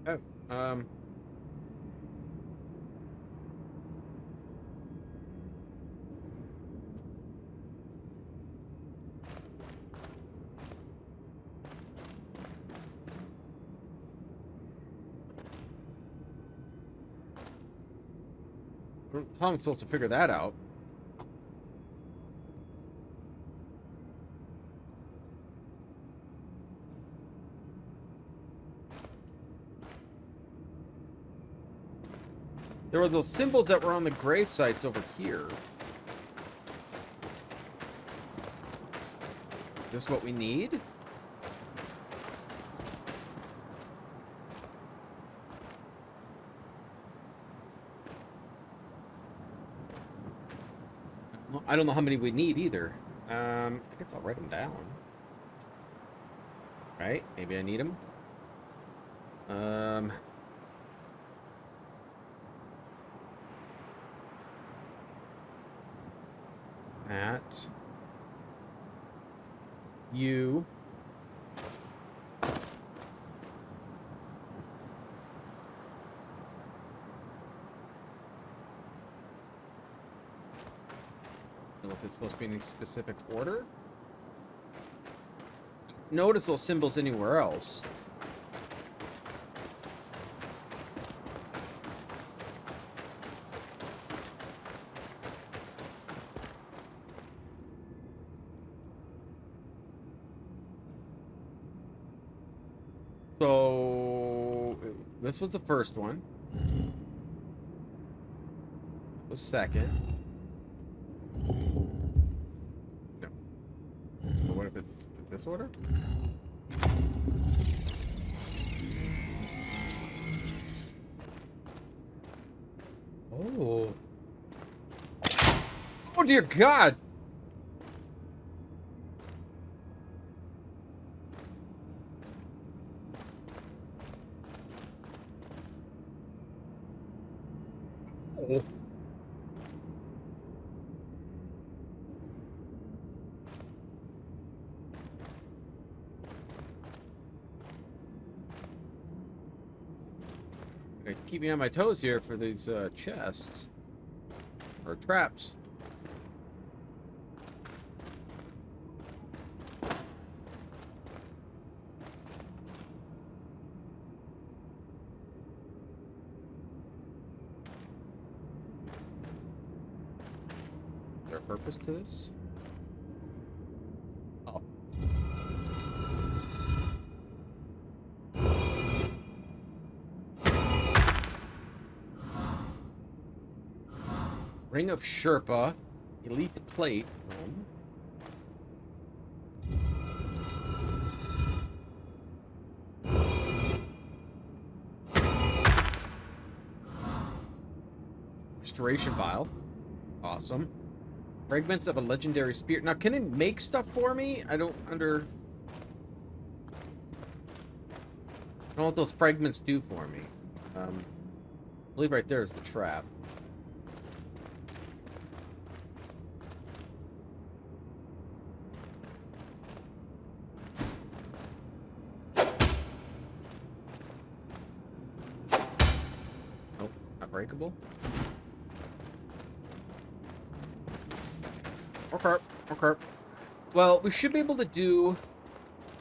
Oh, how am I supposed to figure that out? There were those symbols that were on the grave sites over here. Is this what we need? Well, I don't know how many we need either. I guess I'll write them down. Right? Maybe I need them. At you. I don't know if it's supposed to be in any specific order. Notice those symbols anywhere else. So this was the first one. It was second. No. So what if it's this order? Oh. Oh dear God. Oh. Keep me on my toes here for these chests or traps. Is there a purpose to this? Oh. Ring of Sherpa, elite plate. Restoration vial. Awesome. Fragments of a legendary spear. Now, can it make stuff for me? I don't know what those fragments do for me. I believe right there is the trap. Nope, not breakable. Okay, okay. Well, we should be able to do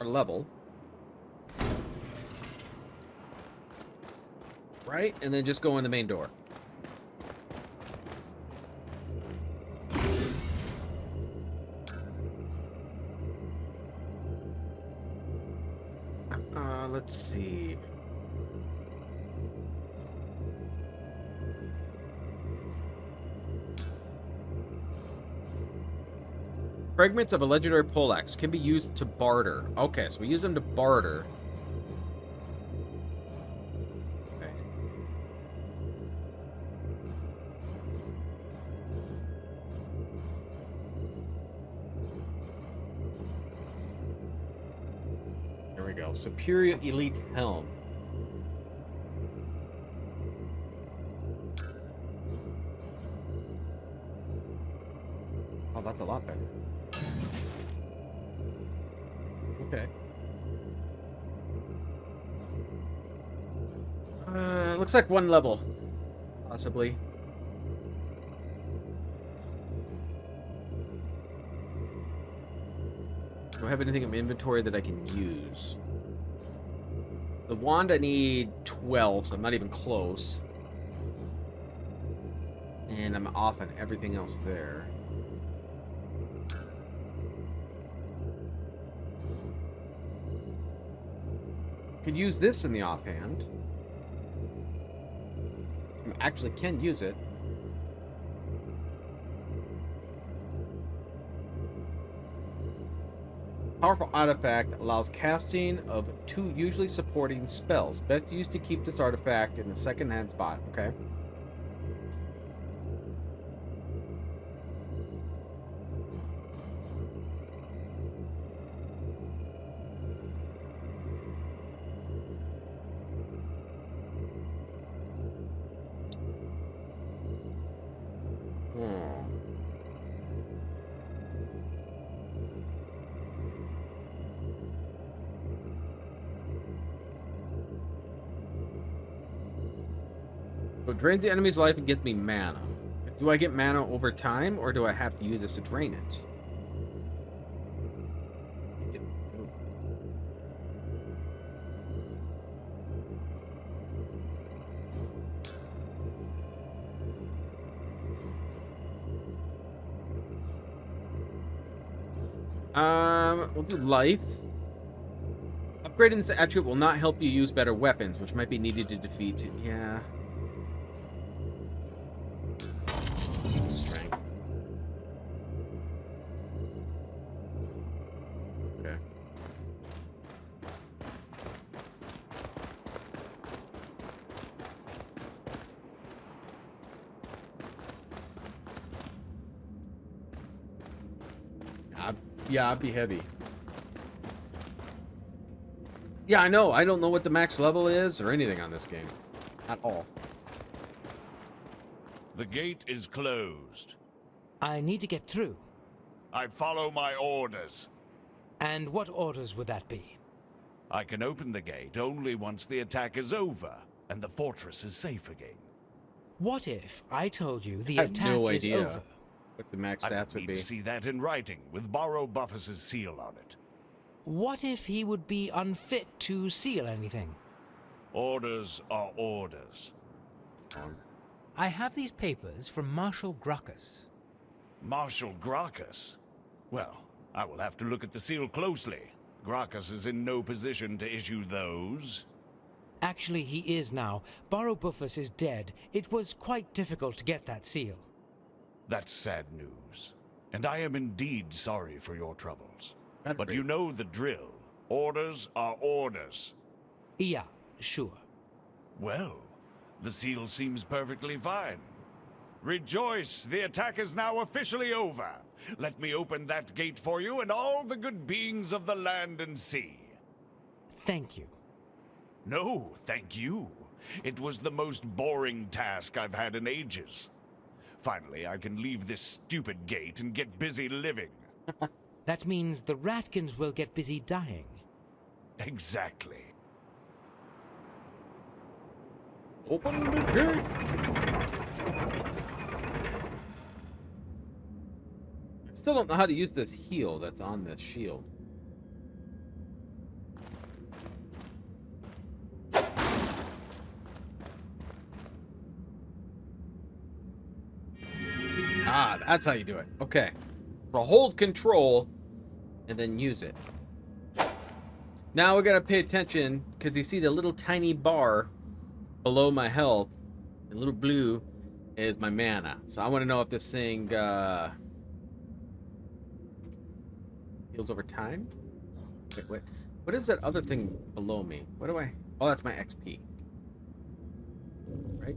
our level. Right? And then just go in the main door. Let's see. Fragments of a legendary poleaxe can be used to barter. Okay, so we use them to barter. Okay. There we go. Superior elite helm. Oh, that's a lot better. Okay. Looks like one level, possibly. Do I have anything in my inventory that I can use? The wand, I need 12, so I'm not even close. And I'm off on everything else there. Could use this in the offhand. I actually can use it. Powerful artifact allows casting of 2 usually supporting spells. Best used to keep this artifact in the second-hand spot. Okay. So it drains the enemy's life and gives me mana. Do I get mana over time, or do I have to use this to drain it? We'll do life. Upgrading this attribute will not help you use better weapons, which might be needed to defeat it. Yeah. Strength. Okay. Yeah, I'd be heavy. Yeah, I know. I don't know what the max level is or anything on this game. At all. The gate is closed. I need to get through. I follow my orders. And what orders would that be? I can open the gate only once the attack is over and the fortress is safe again. What if I told you the I have attack no is idea over? what the max I stats would need be. to see that in writing with Borrow Buffus's seal on it. What if he would be unfit to seal anything? Orders are orders. I have these papers from Marshal Gracchus. Marshal Gracchus? Well, I will have to look at the seal closely. Gracchus is in no position to issue those. Actually, he is now. Borrow Buffus is dead. It was quite difficult to get that seal. That's sad news. And I am indeed sorry for your troubles. That'd But be- you know the drill. Orders are orders. Yeah, sure. Well, the seal seems perfectly fine. Rejoice, the attack is now officially over. Let me open that gate for you and all the good beings of the land and sea. Thank you. No, thank you. It was the most boring task I've had in ages. Finally, I can leave this stupid gate and get busy living. That means the Ratkins will get busy dying. Exactly. Open the gate. I still don't know how to use this heal that's on this shield. Ah, that's how you do it. Okay. So hold control and then use it. Now we gotta pay attention because you see the little tiny bar below my health, the little blue is my mana. So I want to know if this thing heals over time. Wait. What is that other thing below me? What do I? Oh, that's my XP. Right?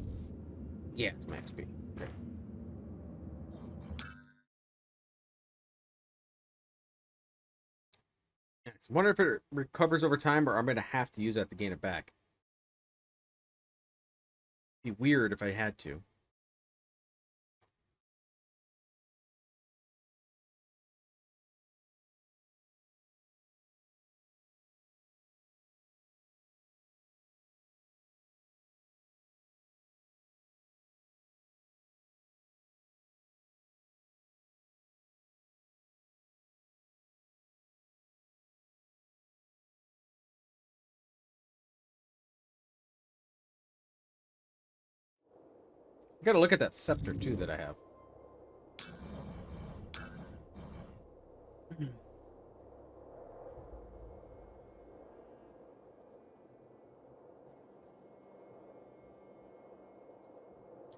Yeah, it's my XP. Okay. I wonder if it recovers over time or I'm going to have to use that to gain it back. Be weird if I had to. I gotta look at that scepter too that I have.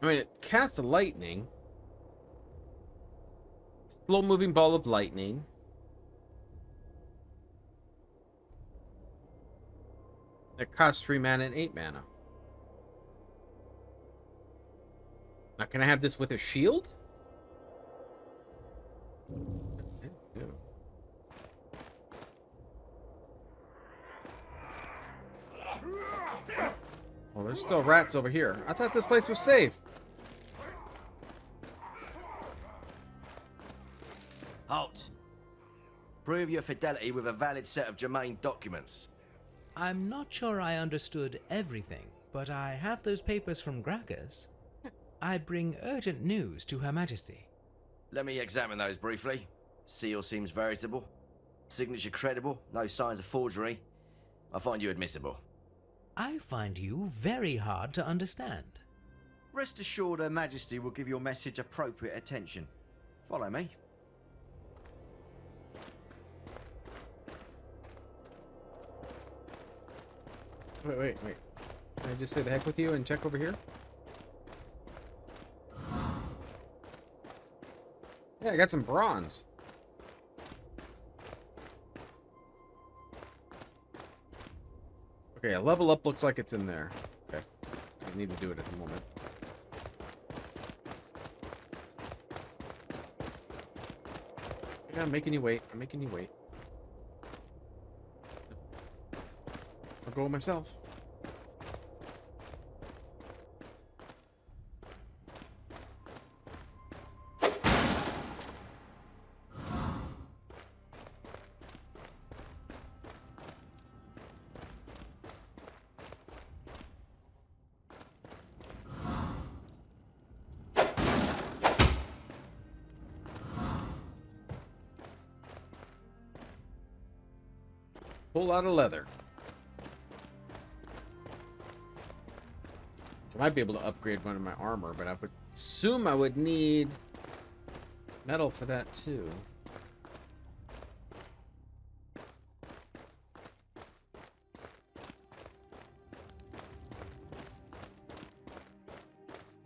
I mean, it casts lightning. Slow-moving ball of lightning. It costs 3 mana and 8 mana. Now, can I have this with a shield? Yeah. Oh, there's still rats over here. I thought this place was safe. Halt. Prove your fidelity with a valid set of germane documents. I'm not sure I understood everything, but I have those papers from Gracchus. I bring urgent news to Her Majesty. Let me examine those briefly. Seal seems veritable. Signature credible. No signs of forgery. I find you admissible. I find you very hard to understand. Rest assured Her Majesty will give your message appropriate attention. Follow me. Wait. Can I just say the heck with you and check over here? Yeah, I got some bronze. Okay, a level up looks like it's in there. Okay. I need to do it at the moment. Yeah, I'm making you wait. I'm making you wait. I'll go myself. Whole lot of leather. I might be able to upgrade one of my armor, but I would assume I would need metal for that too.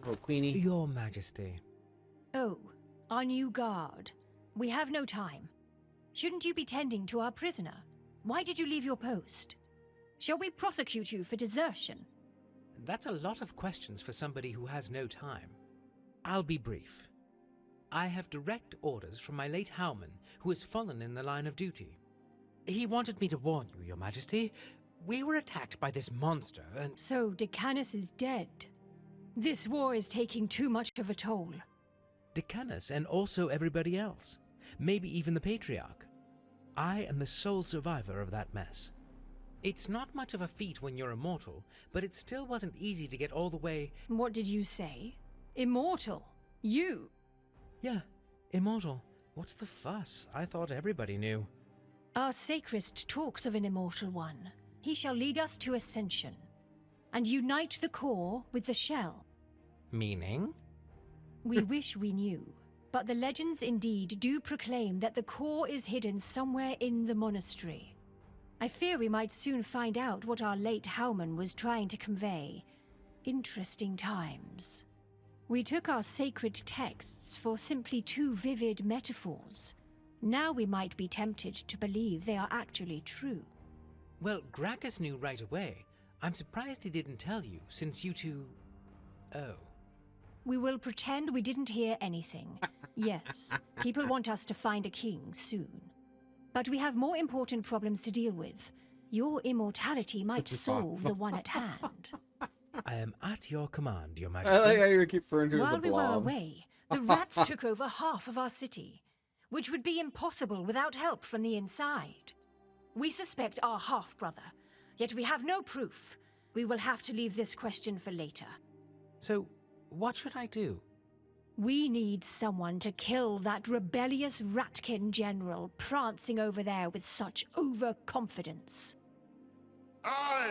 Oh, Queenie. Your Majesty. Oh, our new guard. We have no time. Shouldn't you be tending to our prisoner? Why did you leave your post? Shall we prosecute you for desertion? That's a lot of questions for somebody who has no time. I'll be brief. I have direct orders from my late Howman, who has fallen in the line of duty. He wanted me to warn you, Your Majesty. We were attacked by this monster, and... So Decanus is dead. This war is taking too much of a toll. Decanus and also everybody else. Maybe even the Patriarch. I am the sole survivor of that mess. It's not much of a feat when you're immortal, but it still wasn't easy to get all the way... What did you say? Immortal? You? Yeah, immortal. What's the fuss? I thought everybody knew. Our sacrist talks of an immortal one. He shall lead us to ascension, and unite the core with the shell. Meaning? We wish we knew, but the legends indeed do proclaim that the core is hidden somewhere in the monastery. I fear we might soon find out what our late Howman was trying to convey. Interesting times. We took our sacred texts for simply too vivid metaphors. Now we might be tempted to believe they are actually true. Well, Gracchus knew right away. I'm surprised he didn't tell you, since you two... Oh. We will pretend we didn't hear anything. Yes, people want us to find a king soon. But we have more important problems to deal with. Your immortality might solve the one at hand. I am at your command, Your I like Majesty. how you keep referring to it as a While we were blob. away, the rats took over half of our city, which would be impossible without help from the inside. We suspect our half-brother, yet we have no proof. We will have to leave this question for later. So, what should I do? We need someone to kill that rebellious Ratkin general prancing over there with such overconfidence. I,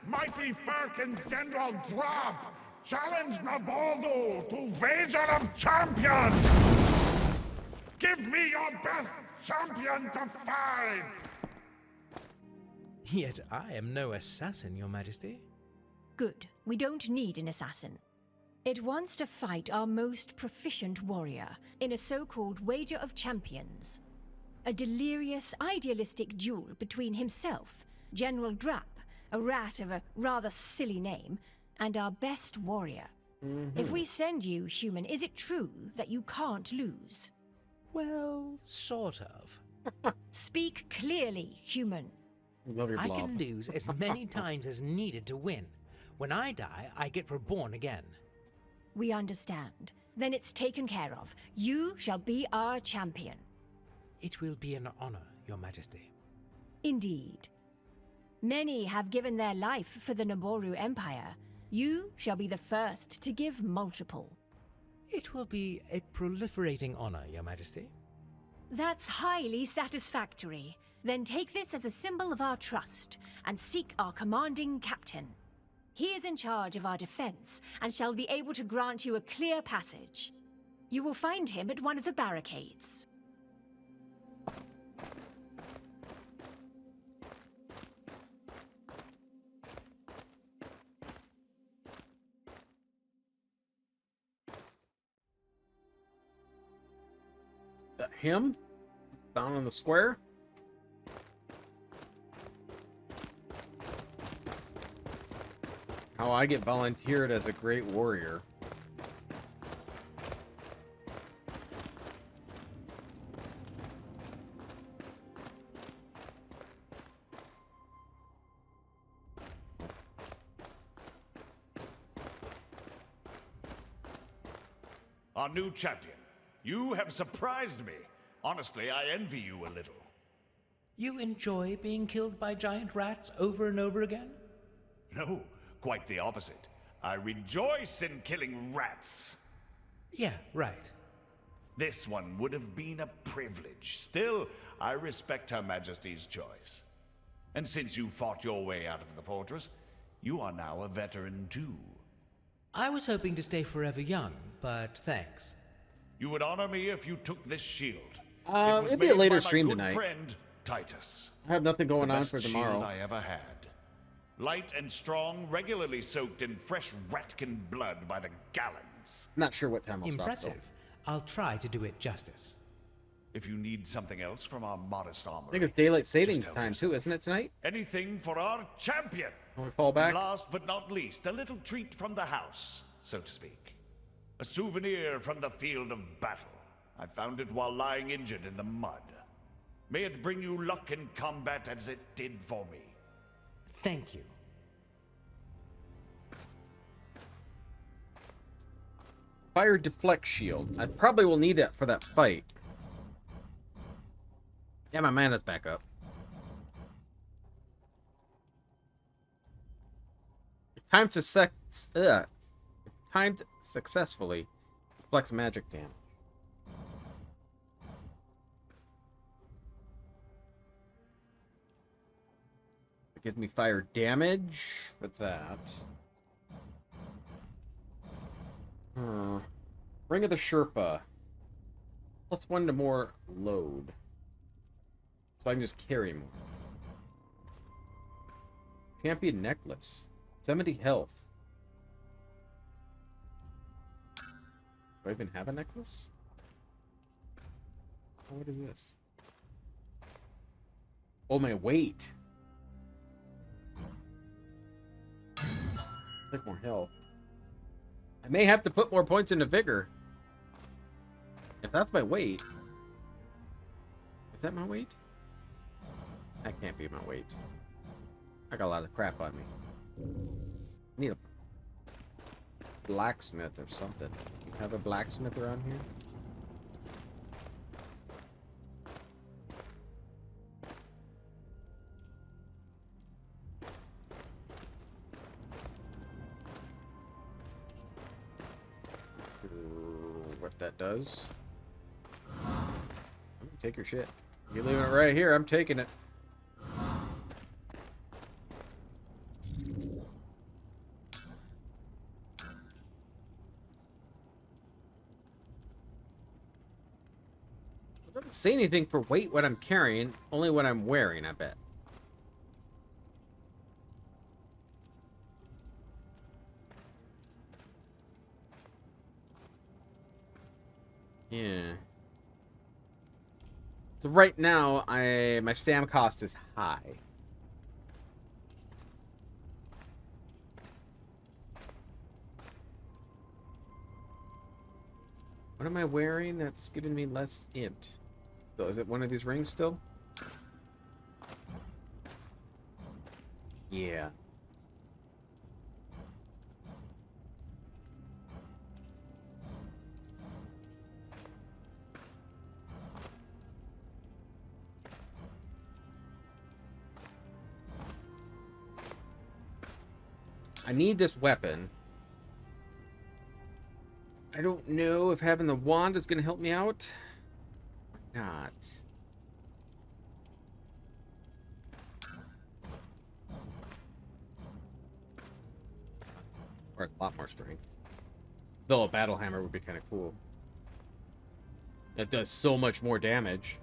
mighty Firkin General Drob, challenge Nabaldo to wager of champions! Give me your best champion to fight! Yet I am no assassin, Your Majesty. Good. We don't need an assassin. It wants to fight our most proficient warrior in a so-called wager of champions. A delirious, idealistic duel between himself, General Drapp, a rat of a rather silly name, and our best warrior. If we send you, human, is it true that you can't lose? Well, sort of. Speak clearly, human. Love your I blob. can lose as many times as needed to win. When I die, I get reborn again. We understand. Then it's taken care of. You shall be our champion. It will be an honor, Your Majesty. Indeed. Many have given their life for the Naboru Empire. You shall be the first to give multiple. It will be a proliferating honor, Your Majesty. That's highly satisfactory. Then take this as a symbol of our trust and seek our commanding captain. He is in charge of our defense and shall be able to grant you a clear passage. You will find him at one of the barricades. Is that him? Down in the square? How I get volunteered as a great warrior. Our new champion. You have surprised me. Honestly, I envy you a little. You enjoy being killed by giant rats over and over again? No, quite the opposite. I rejoice in killing rats. Yeah, right. This one would have been a privilege. Still, I respect Her Majesty's choice. And since you fought your way out of the fortress, you are now a veteran too. I was hoping to stay forever young, but thanks. You would honor me if you took this shield. It'll be a later made by my stream good tonight. Friend Titus. I have nothing going The on best for shield tomorrow. I ever had. Light and strong, regularly soaked in fresh ratkin blood by the gallons. Not sure what time I'll Impressive. stop. I'll try to do it justice. If you need something else from our modest armory, I think it's daylight savings just tell time us. too, isn't it tonight? Anything for our champion. When we fall back? And last but not least, a little treat from the house, so to speak. A souvenir from the field of battle. I found it while lying injured in the mud. May it bring you luck in combat as it did for me. Thank you. Fire deflect shield. I probably will need that for that fight. Yeah, my mana's back up. Timed successfully. Deflects magic damage. It gives me fire damage with that. Ring of the Sherpa. +1 to more load. So I can just carry more. Champion necklace. 70 health. Do I even have a necklace? Oh, what is this? Oh, my weight. Take more health. I may have to put more points into vigor. If that's my weight. Is that my weight? That can't be my weight. I got a lot of crap on me. Need a blacksmith or something. You have a blacksmith around here? What that does. Take your shit. You're leaving it right here. I'm taking it. Doesn't say anything for weight, what I'm carrying, only what I'm wearing, I bet. Yeah. So right now, my stam cost is high. What am I wearing that's giving me less int? So is it one of these rings still? Yeah. I need this weapon. I don't know if having the wand is going to help me out or not. Or a lot more strength. Though a battle hammer would be kind of cool. That does so much more damage.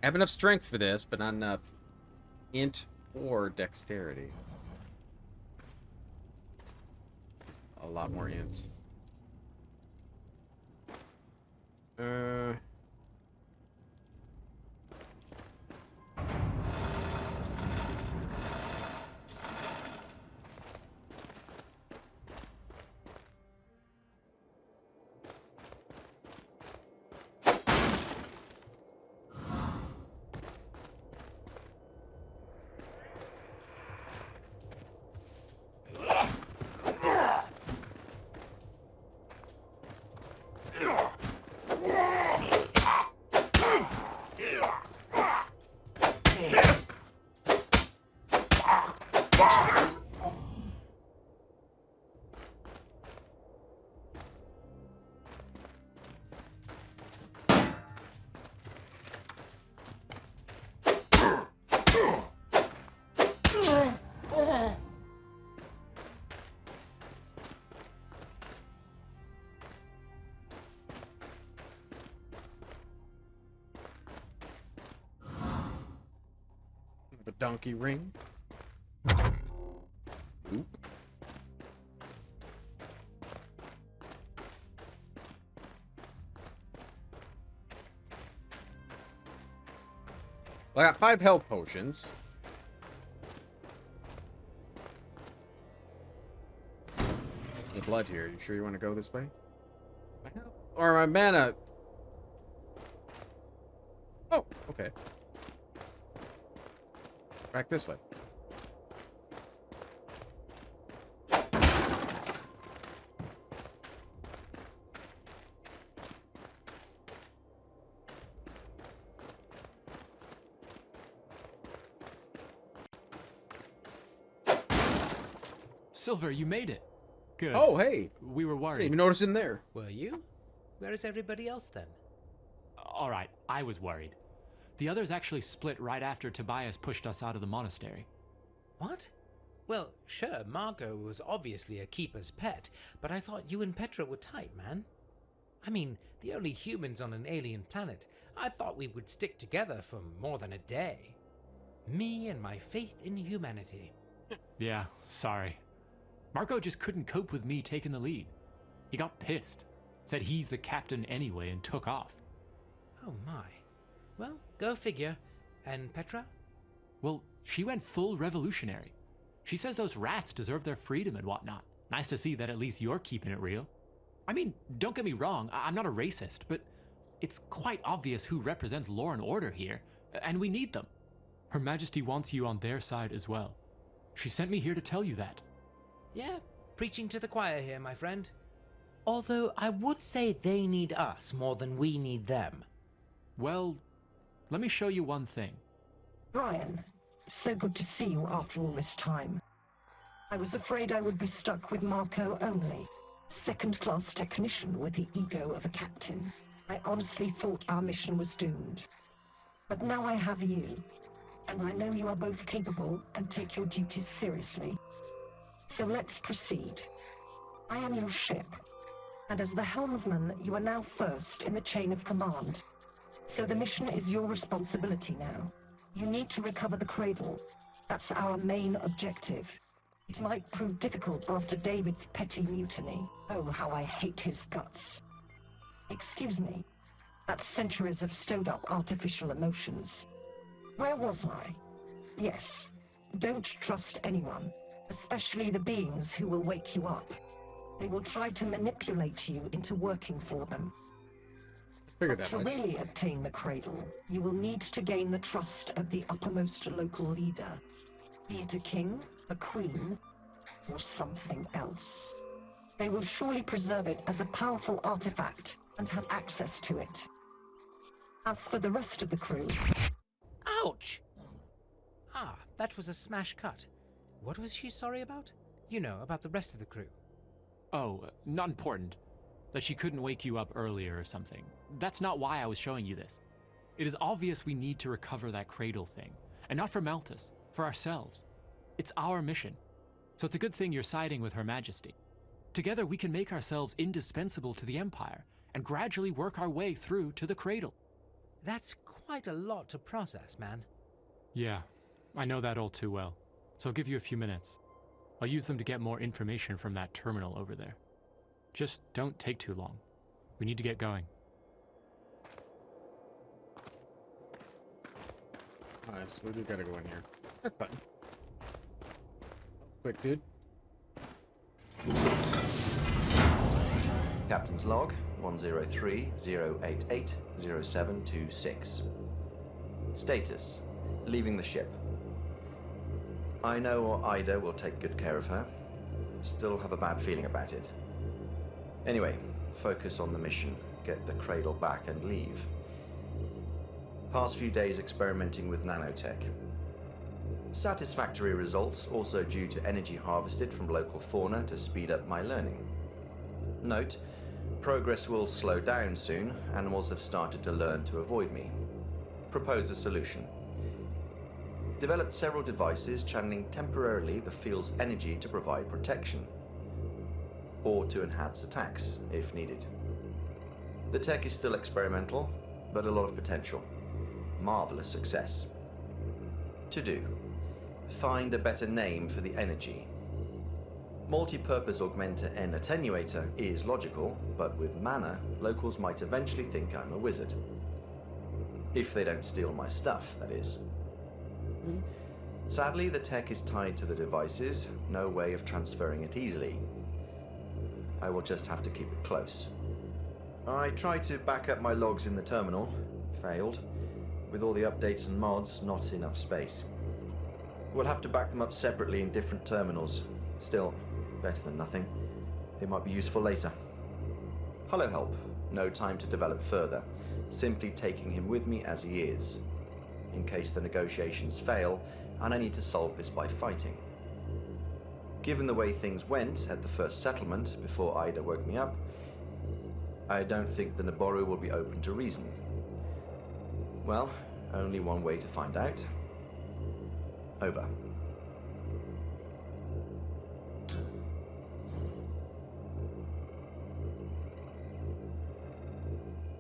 I have enough strength for this, but not enough int or dexterity. A lot more int. The donkey ring. Oop. Well, I got 5 health potions. The blood here. You sure you want to go this way? Or my mana. Oh, okay. Back this way. Silver, you made it. Good. Oh, hey. We were I didn't worried. even notice him there. Were you? Where is everybody else then? All right, I was worried. The others actually split right after Tobias pushed us out of the monastery. What? Well, sure, Margot was obviously a keeper's pet, but I thought you and Petra were tight, man. I mean, the only humans on an alien planet. I thought we would stick together for more than a day. Me and my faith in humanity. Yeah, sorry. Marco just couldn't cope with me taking the lead. He got pissed, said he's the captain anyway, and took off. Oh my. Well, go figure. And Petra? Well, she went full revolutionary. She says those rats deserve their freedom and whatnot. Nice to see that at least you're keeping it real. I mean, don't get me wrong, I'm not a racist, but it's quite obvious who represents law and order here, and we need them. Her Majesty wants you on their side as well. She sent me here to tell you that. Yeah, preaching to the choir here, my friend. Although I would say they need us more than we need them. Well, let me show you one thing. Brian, so good to see you after all this time. I was afraid I would be stuck with Marco only, second-class technician with the ego of a captain. I honestly thought our mission was doomed. But now I have you, and I know you are both capable and take your duties seriously. So let's proceed. I am your ship, And as the helmsman, you are now first in the chain of command. So the mission is your responsibility now. You need to recover the cradle. That's our main objective. It might prove difficult after David's petty mutiny. Oh, how I hate his guts. Excuse me. That's centuries of stowed-up artificial emotions. Where was I? Yes. Don't trust anyone, especially the beings who will wake you up. They will try to manipulate you into working for them. Figured that To much. really obtain the cradle, you will need to gain the trust of the uppermost local leader. Be it a king, a queen, or something else. They will surely preserve it as a powerful artifact and have access to it. As for the rest of the crew, Ouch! Ah, that was a smash cut. What was she sorry about? You know, about the rest of the crew. Oh, not important. That she couldn't wake you up earlier or something. That's not why I was showing you this. It is obvious we need to recover that cradle thing. And not for Malthus, for ourselves. It's our mission. So it's a good thing you're siding with Her Majesty. Together we can make ourselves indispensable to the Empire and gradually work our way through to the cradle. That's quite a lot to process, man. Yeah, I know that all too well. So I'll give you a few minutes. I'll use them to get more information from that terminal over there. Just don't take too long. We need to get going. Alright, so we do gotta go in here. That's fine. Quick, dude. Captain's log 103-088-0726. Status: leaving the ship. I know Ida will take good care of her. Still have a bad feeling about it. Anyway, focus on the mission, get the cradle back and leave. Past few days experimenting with nanotech. Satisfactory results, also due to energy harvested from local fauna to speed up my learning. Note, progress will slow down soon. Animals have started to learn to avoid me. Propose a solution. Developed several devices channeling temporarily the field's energy to provide protection, or to enhance attacks, if needed. The tech is still experimental, but a lot of potential. Marvelous success. To do: find a better name for the energy. Multi-purpose augmenter and attenuator is logical, but with mana, locals might eventually think I'm a wizard. If they don't steal my stuff, that is. Sadly, the tech is tied to the devices, no way of transferring it easily. I will just have to keep it close. I tried to back up my logs in the terminal. Failed. With all the updates and mods, not enough space. We'll have to back them up separately in different terminals. Still, better than nothing. It might be useful later. Hello, help. No time to develop further. Simply taking him with me as he is. In case the negotiations fail, and I need to solve this by fighting. Given the way things went at the first settlement before Ida woke me up, I don't think the Naboru will be open to reason. Well, only one way to find out. Over.